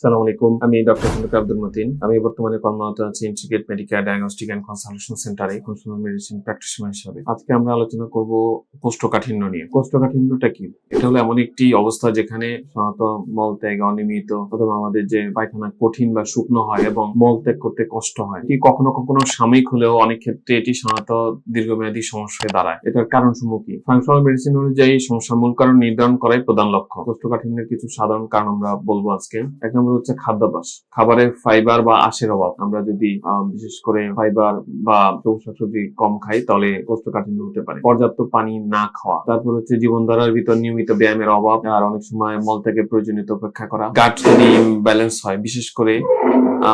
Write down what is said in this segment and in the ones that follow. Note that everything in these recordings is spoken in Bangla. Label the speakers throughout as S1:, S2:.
S1: আসসালামু আলাইকুম। আমি ডক্টর খন্দকার আব্দুল মতিন। আমি বর্তমানে কর্মরত আছি integrate medical diagnostic and consultation সেন্টারে ফাংশনাল মেডিসিন প্র্যাকটিশনার হিসেবে। আজকে আমরা আলোচনা করব কোষ্ঠকাঠিন্য নিয়ে। কোষ্ঠকাঠিন্যটা কি? এটা হলো এমন একটি অবস্থা যেখানে সাধারণত মলত্যাগ অনিয়মিত অথবা আমাদের যে পায়খানা কঠিন বা শুকনো হয় এবং মলত্যাগ করতে কষ্ট হয়। এটি কখনো কখনো সাময়িক হলেও অনেক ক্ষেত্রে এটি সাধারণত দীর্ঘমেয়াদী সমস্যায় দাঁড়ায়। এটার কারণসমূহ কি? ফাংশনাল মেডিসিন অনুযায়ী সমস্যার মূল কারণ নির্ধারণ করাই প্রধান লক্ষ্য। কোষ্ঠকাঠিন্যের কিছু সাধারণ কারণ আমরা বলবো আজকে। এক নম্বর হচ্ছে খাদ্যাভ্যাস, খাবারের ফাইবার বা আঁশের অভাব। আমরা যদি বিশেষ করে ফাইবার বা সবুজ শাকসবজি কম খাই তাহলে কোষ্ঠকাঠিন্য হতে পারে। পর্যাপ্ত পানি না খাওয়া, তারপর হচ্ছে জীবনধারার ভিতর নিয়মিত ব্যায়ামের অভাব, আর অনেক সময় মল থেকে প্রয়োজনীয়তা উপেক্ষা করা। গাট যদি ইমব্যালেন্স হয়, বিশেষ করে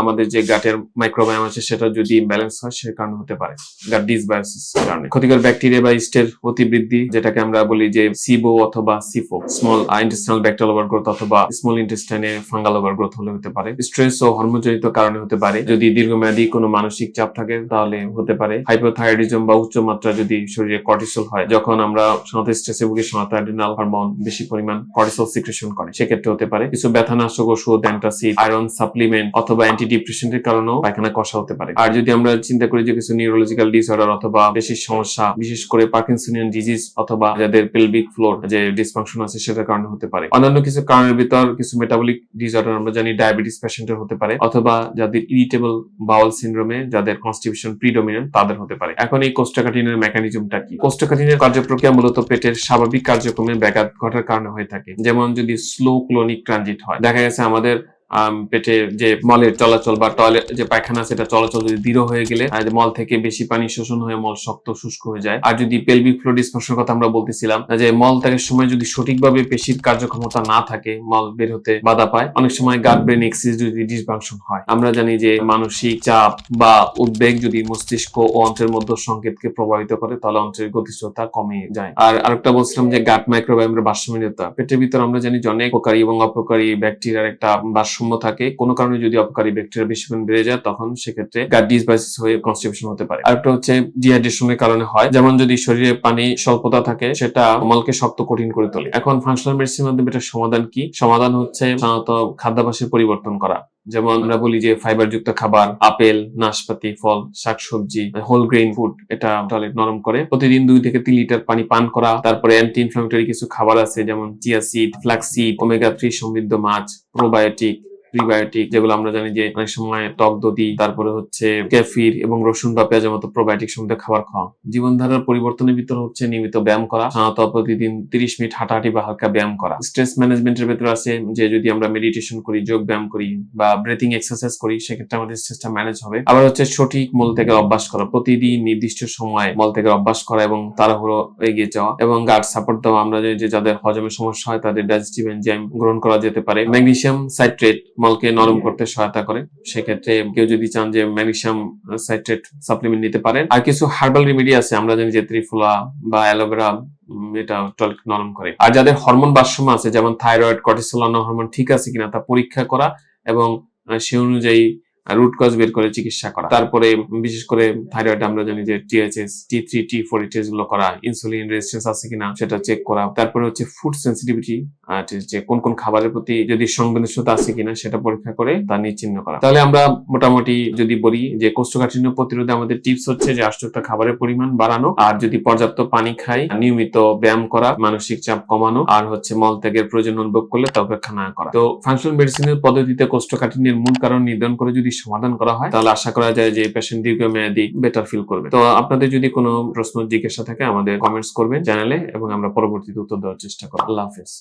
S1: আমাদের যে গাটের মাইক্রোবায়োম আছে সেটা যদি ইমব্যালেন্স হয় সে কারণে হতে পারে গাট ডিসবায়োসিস কারণে। ক্ষতিকর ব্যাকটেরিয়া বা ইস্টের অতিবৃদ্ধি, যেটাকে আমরা বলি যে সিবো অথবা সিফো, স্মল ইন্টেস্টাইনাল ব্যাকটেরিয়াল ওভারগ্রোথ অথবা স্মল ইন্টেস্টাইনে ফাঙ্গাল ওভারগ্রোথ হলে হতে পারে। স্ট্রেস ও হরমোনজনিত কারণে হতে পারে। যদি দীর্ঘমেয়াদী কোনো মানসিক চাপ থাকে তাহলে হতে পারে। হাইপোথাইরয়েডিজম বা উচ্চ মাত্রা যদি শরীরে কর্টিসল হয়, যখন আমরা সাধারণত স্ট্রেসে ভুগি সাধারণত অ্যাড্রিনাল হরমোন বেশি পরিমাণ কর্টিসল সিক্রেশন করে, সেক্ষেত্রে হতে পারে। কিছু ব্যথানাশক ওষুধ, অ্যান্টাসিড, আয়রন সাপ্লিমেন্ট অথবা অ্যান্টিডিপ্রেসেন্টের কারণেও পায়খানা কষা হতে পারে। আর যদি আমরা চিন্তা করি যে কিছু নিউরোলজিক্যাল ডিসঅর্ডার অথবা পেশির সমস্যা, বিশেষ করে পার্কিনসনিয়ান ডিজিজ অথবা যাদের পেলভিক ফ্লোর যে ডিসফাংশন আছে সেটার কারণে হতে পারে। অন্যান্য কিছু কারণের ভিতর কিছু মেটাবলিক ডিসঅর্ডার আমরা জানি ডায়াবেটিস পেশেন্টের হতে পারে, অথবা যাদের ইরিটেবল বাউল সিনড্রোমে, যাদের কনস্টিপেশন প্রিডমিনেন্ট তাদের হতে পারে। এখন এই কোষ্ঠকাঠিন্যের মেকানিজমটা কি? কোষ্ঠকাঠিন্যের কার্যপ্রক্রিয়া মূলত পেটের স্বাভাবিক কার্যক্রমে ব্যাঘাত ঘটার কারণে হয়ে থাকে। যেমন যদি স্লো ক্লোনিক ট্রানজিট হয়, দেখা গেছে আমাদের পেটে যে মলের চলাচল বা টয়লেট যে পায়খানা সেটা চলাচল যদি দৃঢ় হয়ে গেলে মল থেকে বেশি পানি শোষণ হয়ে মল শক্ত শুষ্ক হয়ে যায়। আর যদি পেলভিক ফ্লোর ডিসফাংশনের কথা আমরা বলতেছিলাম, যে মল ত্যাগের সময় যদি সঠিকভাবে পেশির কার্যক্ষমতা না থাকে, মল বের হতে বাধা পায়। অনেক সময় গাট ব্রেন এক্সিস যদি ডিসফাংশন হয়, আমরা জানি যে মানসিক চাপ বা উদ্বেগ যদি মস্তিষ্ক ও অন্ত্রের মধ্য সংকেতকে প্রভাবিত করে তাহলে অন্ত্রের গতিশীলতা কমে যায়। আর আরেকটা বলছিলাম যে গাট মাইক্রোবায়োমের ভারসাম্যহীনতা। পেটের ভিতর আমরা জানি যে অনেক উপকারী এবং অপকারী ব্যাকটেরিয়ার একটা ভারসাম্য থাকে। কোনো কারণে যদি অপকারী ব্যাকটেরিয়া বেশি পরিমাণ বেড়ে যায় তখন সেক্ষেত্রে গাট ডিসবায়োসিস হয়ে কনস্টিপেশন হতে পারে। আরেকটা হচ্ছে ডিহাইড্রেশনের কারণে হয়, যেমন যদি শরীরে পানি স্বল্পতা থাকে সেটা মলকে শক্ত কঠিন করে তোলে। এখন ফাংশনাল মেডিসিনের মাধ্যমে এটার সমাধান কি? সমাধান হচ্ছে সাধারণত খাদ্যাভ্যাসের পরিবর্তন করা। যেমন আমরা বলি যে ফাইবার যুক্ত খাবার, আপেল, নাশপাতি, ফল, শাকসবজি, হোল গ্রেইন ফুড, এটা টয়লেট নরম করে। প্রতিদিন 2 থেকে 3 লিটার পানি পান করা। তারপরে অ্যান্টি ইনফ্লামেটরি কিছু খাবার আছে যেমন chia seed, flax seed, omega 3 সমৃদ্ধ মাছ, প্রোবায়োটিক, প্রিবায়োটিক, যেগুলো আমরা জানি যে অনেক সময় টক দধি, তারপরে হচ্ছে ক্যাফির এবং রসুন বা পেঁয়াজের মতো প্রোবায়োটিক সমৃদ্ধ খাবার খাওয়া। জীবনধারার পরিবর্তনের ভিতর হচ্ছে নিয়মিত ব্যায়াম করা, সাধারণত প্রতিদিন 30 মিনিট হাঁটাহাঁটি বা হালকা ব্যায়াম করা। স্ট্রেস ম্যানেজমেন্টের ভেতরে আছে যে যদি আমরা মেডিটেশন করি, যোগ ব্যায়াম করি বা ব্রিথিং এক্সারসাইজ করি সেক্ষেত্রে আমাদের স্ট্রেসটা ম্যানেজ হবে। আবার হচ্ছে সঠিক মল ত্যাগের অভ্যাস করা, প্রতিদিন নির্দিষ্ট সময় মল ত্যাগের অভ্যাস করা এবং তাড়াহুড়ো এগিয়ে যাওয়া, এবং গাট সাপোর্ট দেওয়া। আমরা জানি যে যাদের হজমের সমস্যা হয় তাদের ডাইজেস্টিভ এনজাইম গ্রহণ করা যেতে পারে। ম্যাগনেসিয়াম সাইট্রেট মলকে নরম করতে সহায়তা করে, সেক্ষেত্রে কেউ যদি চান যে ম্যাগনেসিয়াম সাইট্রেট সাপ্লিমেন্ট নিতে পারেন। আর কিছু হার্বাল রেমেডি আছে, আমরা জানি যে ত্রিফলা বা অ্যালোভেরা এটা টয়লেট নরম করে। আর যাদের হরমোন ভারসাম্য আছে যেমন থাইরয়েড, কর্টিসল হরমোন ঠিক আছে কিনা তা পরীক্ষা করা এবং সে অনুযায়ী রুট কজ বের করে চিকিৎসা করা। তারপরে বিশেষ করে থাইরয়েড আমরা জানি যে টিএইচএস, T3, T4 টেস্ট গুলো করা, ইনসুলিন রেজিস্ট্যান্স আছে কিনা সেটা চেক করা। তারপরে হচ্ছে ফুড সেনসিটিভিটি, যে কোন কোন খাবারের প্রতি যদি সংবেদনশীলতা আছে কিনা সেটা পরীক্ষা করে তা নিশ্চিহ্ন করা। তাহলে আমরা মোটামুটি যদি বলি যে কোষ্ঠকাঠিন্য প্রতিরোধে আমাদের টিপস হচ্ছে যে আষ্টক খাবারের পরিমাণ বাড়ানো, আর যদি পর্যাপ্ত পানি খাই, নিয়মিত ব্যায়াম করা, মানসিক চাপ কমানো, আর হচ্ছে মল ত্যাগের প্রয়োজন অনুভব করলে তা উপেক্ষা না করা। তো ফাংশনাল মেডিসিনের পদ্ধতিতে কোষ্ঠকাঠিন্যের মূল কারণ নির্ধারণ করে যদি সমাধান করা হয় তাহলে আশা করা যায় যে পেশেন্ট দীর্ঘমেয়াদী বেটার ফিল করবে। তো আপনাদের যদি কোনো প্রশ্ন জিজ্ঞাসা থাকে আমাদের কমেন্টস করবেন চ্যানেলে এবং আমরা পরবর্তীতে উত্তর দেওয়ার চেষ্টা করব। আল্লাহ হাফেজ।